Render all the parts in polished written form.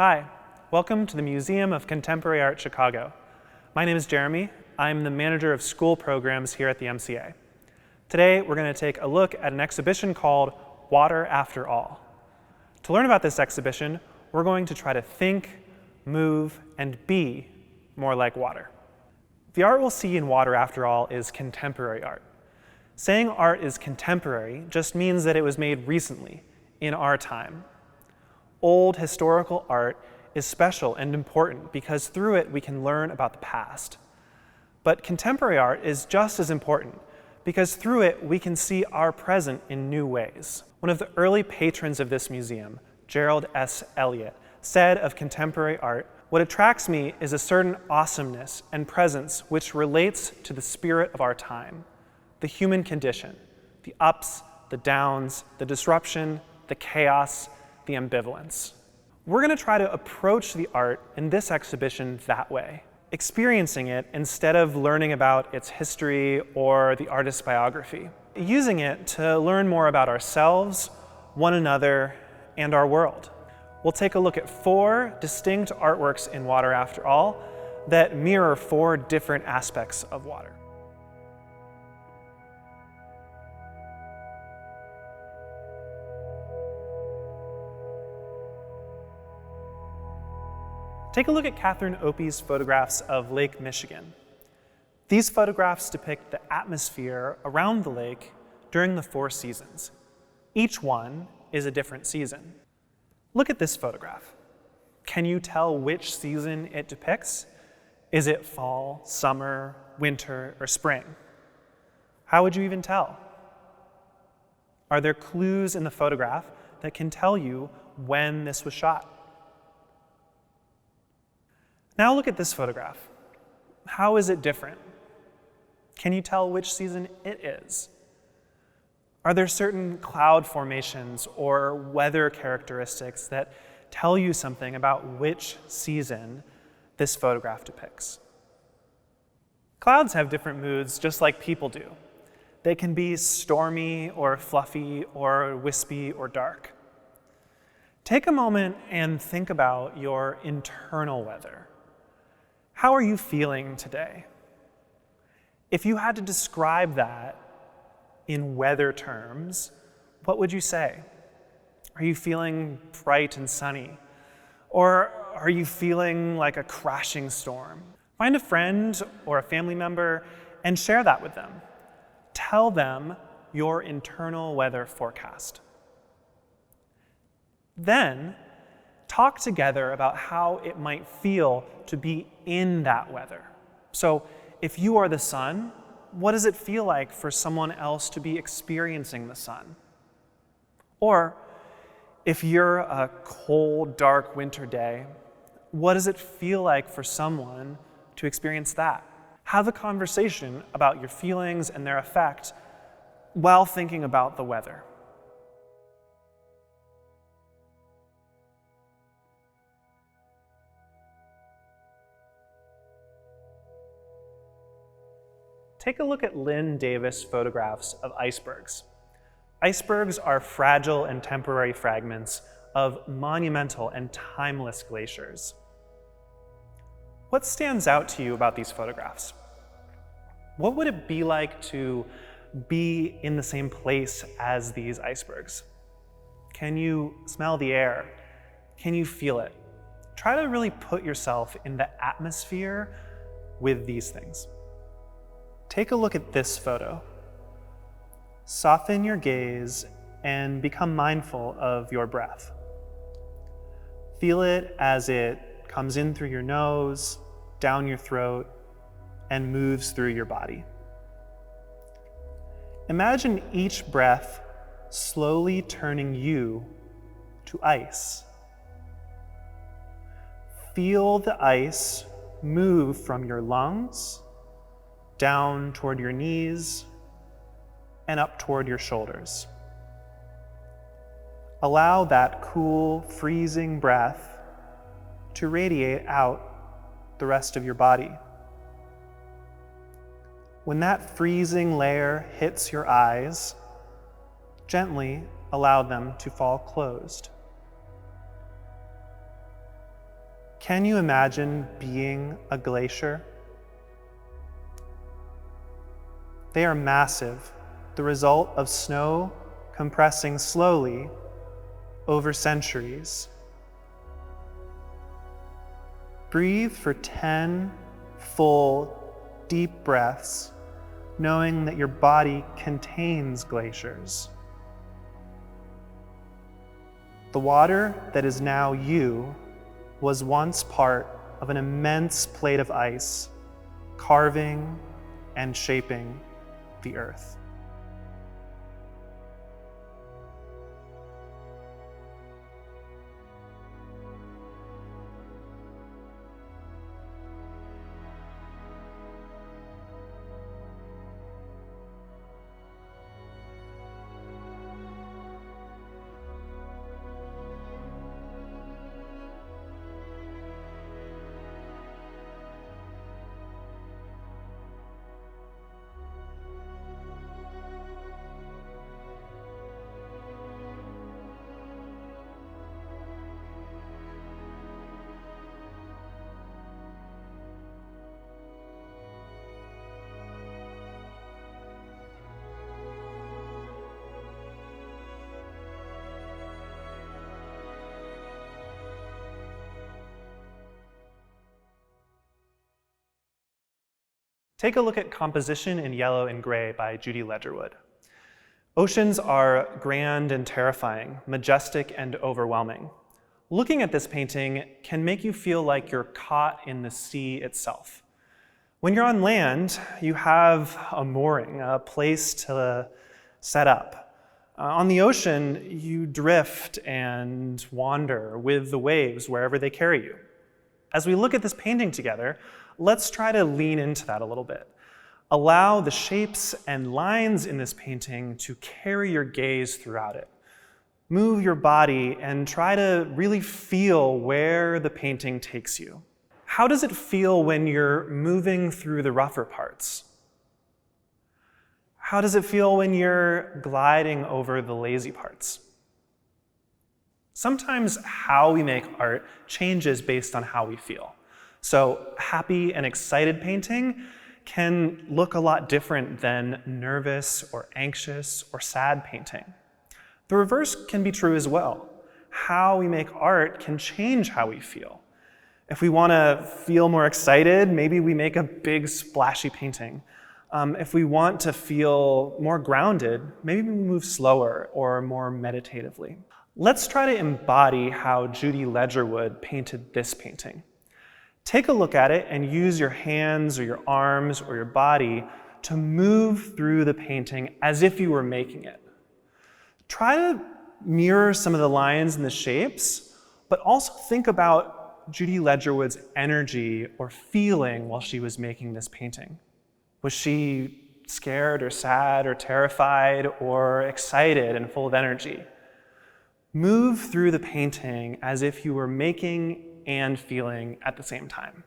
Hi, welcome to the Museum of Contemporary Art Chicago. My name is Jeremy. I'm the manager of school programs here at the MCA. Today, we're going to take a look at an exhibition called Water After All. To learn about this exhibition, we're going to try to think, move, and be more like water. The art we'll see in Water After All is contemporary art. Saying art is contemporary just means that it was made recently, in our time. Old historical art is special and important because through it we can learn about the past. But contemporary art is just as important because through it we can see our present in new ways. One of the early patrons of this museum, Gerald S. Eliot, said of contemporary art, "What attracts me is a certain awesomeness and presence which relates to the spirit of our time, the human condition, the ups, the downs, the disruption, the chaos, the ambivalence." We're going to try to approach the art in this exhibition that way, experiencing it instead of learning about its history or the artist's biography, using it to learn more about ourselves, one another, and our world. We'll take a look at 4 distinct artworks in Water After All that mirror 4 different aspects of water. Take a look at Catherine Opie's photographs of Lake Michigan. These photographs depict the atmosphere around the lake during the 4 seasons. Each one is a different season. Look at this photograph. Can you tell which season it depicts? Is it fall, summer, winter, or spring? How would you even tell? Are there clues in the photograph that can tell you when this was shot? Now look at this photograph. How is it different? Can you tell which season it is? Are there certain cloud formations or weather characteristics that tell you something about which season this photograph depicts? Clouds have different moods just like people do. They can be stormy or fluffy or wispy or dark. Take a moment and think about your internal weather. How are you feeling today? If you had to describe that in weather terms, what would you say? Are you feeling bright and sunny? Or are you feeling like a crashing storm? Find a friend or a family member and share that with them. Tell them your internal weather forecast. Then, talk together about how it might feel to be in that weather. So if you are the sun, what does it feel like for someone else to be experiencing the sun? Or if you're a cold, dark winter day, what does it feel like for someone to experience that? Have a conversation about your feelings and their effect while thinking about the weather. Take a look at Lynn Davis photographs of icebergs. Icebergs are fragile and temporary fragments of monumental and timeless glaciers. What stands out to you about these photographs? What would it be like to be in the same place as these icebergs? Can you smell the air? Can you feel it? Try to really put yourself in the atmosphere with these things. Take a look at this photo. Soften your gaze and become mindful of your breath. Feel it as it comes in through your nose, down your throat, and moves through your body. Imagine each breath slowly turning you to ice. Feel the ice move from your lungs down toward your knees, and up toward your shoulders. Allow that cool, freezing breath to radiate out the rest of your body. When that freezing layer hits your eyes, gently allow them to fall closed. Can you imagine being a glacier? They are massive, the result of snow compressing slowly over centuries. Breathe for 10 full, deep breaths, knowing that your body contains glaciers. The water that is now you was once part of an immense plate of ice, carving and shaping the earth. Take a look at Composition in Yellow and Gray by Judy Ledgerwood. Oceans are grand and terrifying, majestic and overwhelming. Looking at this painting can make you feel like you're caught in the sea itself. When you're on land, you have a mooring, a place to set up. On the ocean, you drift and wander with the waves wherever they carry you. As we look at this painting together, let's try to lean into that a little bit. Allow the shapes and lines in this painting to carry your gaze throughout it. Move your body and try to really feel where the painting takes you. How does it feel when you're moving through the rougher parts? How does it feel when you're gliding over the lazy parts? Sometimes how we make art changes based on how we feel. So happy and excited painting can look a lot different than nervous or anxious or sad painting. The reverse can be true as well. How we make art can change how we feel. If we want to feel more excited, maybe we make a big splashy painting. If we want to feel more grounded, maybe we move slower or more meditatively. Let's try to embody how Judy Ledgerwood painted this painting. Take a look at it and use your hands or your arms or your body to move through the painting as if you were making it. Try to mirror some of the lines and the shapes, but also think about Judy Ledgerwood's energy or feeling while she was making this painting. Was she scared or sad or terrified or excited and full of energy? Move through the painting as if you were making and feeling at the same time.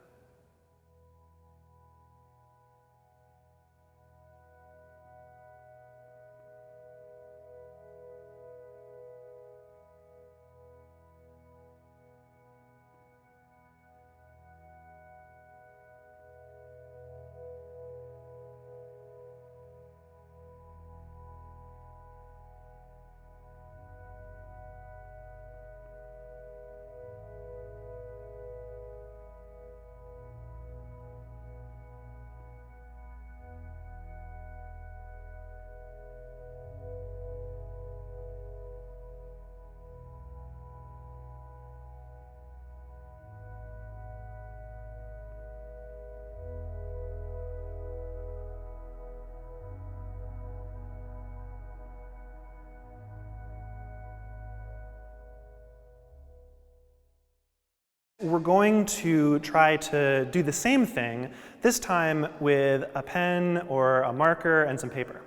We're going to try to do the same thing, this time with a pen or a marker and some paper.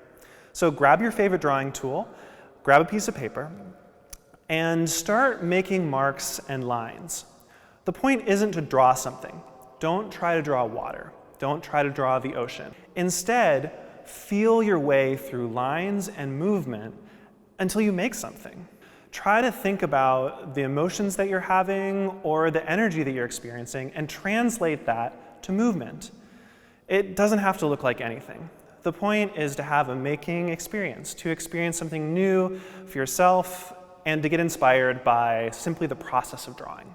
So grab your favorite drawing tool, grab a piece of paper, and start making marks and lines. The point isn't to draw something. Don't try to draw water. Don't try to draw the ocean. Instead, feel your way through lines and movement until you make something. Try to think about the emotions that you're having or the energy that you're experiencing and translate that to movement. It doesn't have to look like anything. The point is to have a making experience, to experience something new for yourself and to get inspired by simply the process of drawing.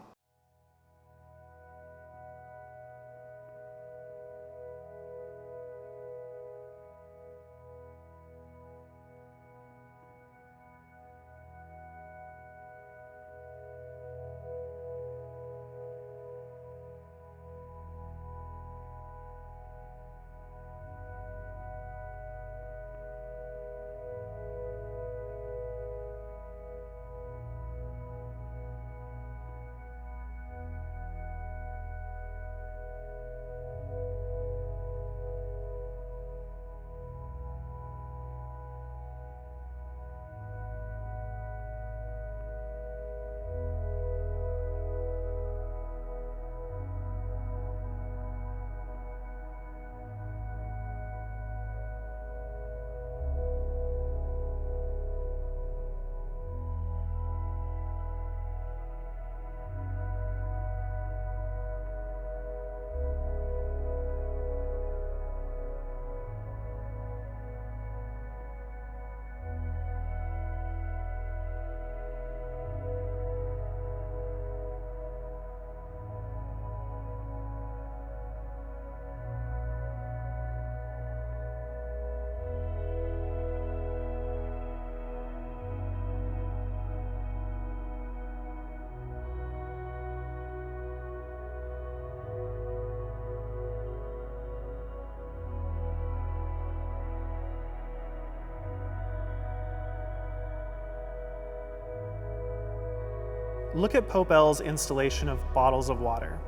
Look at Pope L's installation of bottles of water.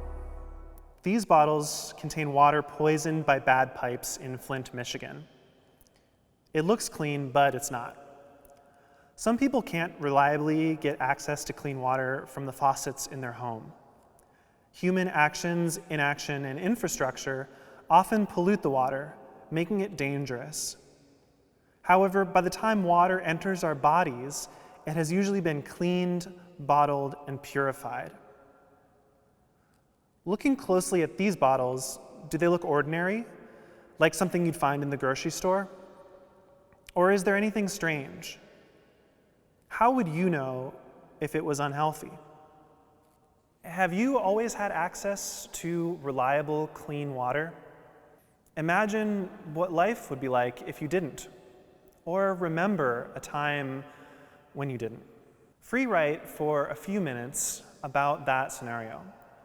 These bottles contain water poisoned by bad pipes in Flint, Michigan. It looks clean, but it's not. Some people can't reliably get access to clean water from the faucets in their home. Human actions, inaction, and infrastructure often pollute the water, making it dangerous. However, by the time water enters our bodies, it has usually been cleaned, bottled, and purified. Looking closely at these bottles, do they look ordinary, like something you'd find in the grocery store? Or is there anything strange? How would you know if it was unhealthy? Have you always had access to reliable, clean water? Imagine what life would be like if you didn't, or remember a time when you didn't. Free write for a few minutes about that scenario.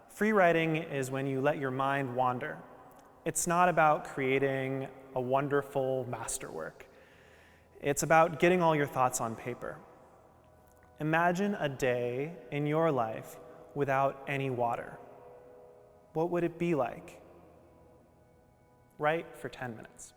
Free writing is when you let your mind wander. It's not about creating a wonderful masterwork. It's about getting all your thoughts on paper. Imagine a day in your life without any water. What would it be like? Write for 10 minutes.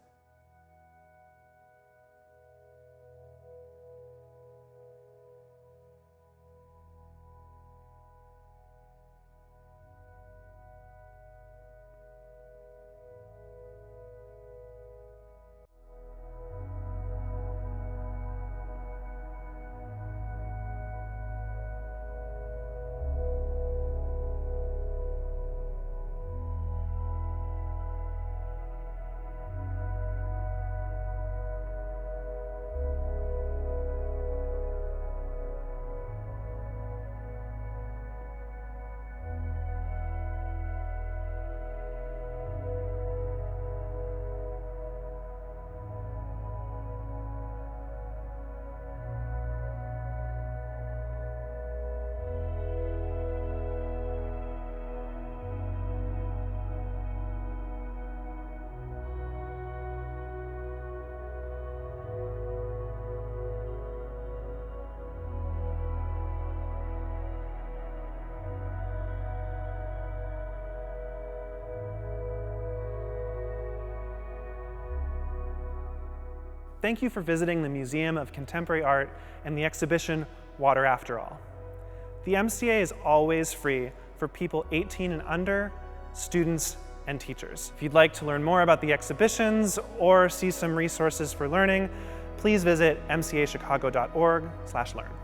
Thank you for visiting the Museum of Contemporary Art and the exhibition Water After All. The MCA is always free for people 18 and under, students, and teachers. If you'd like to learn more about the exhibitions or see some resources for learning, please visit mcachicago.org/learn.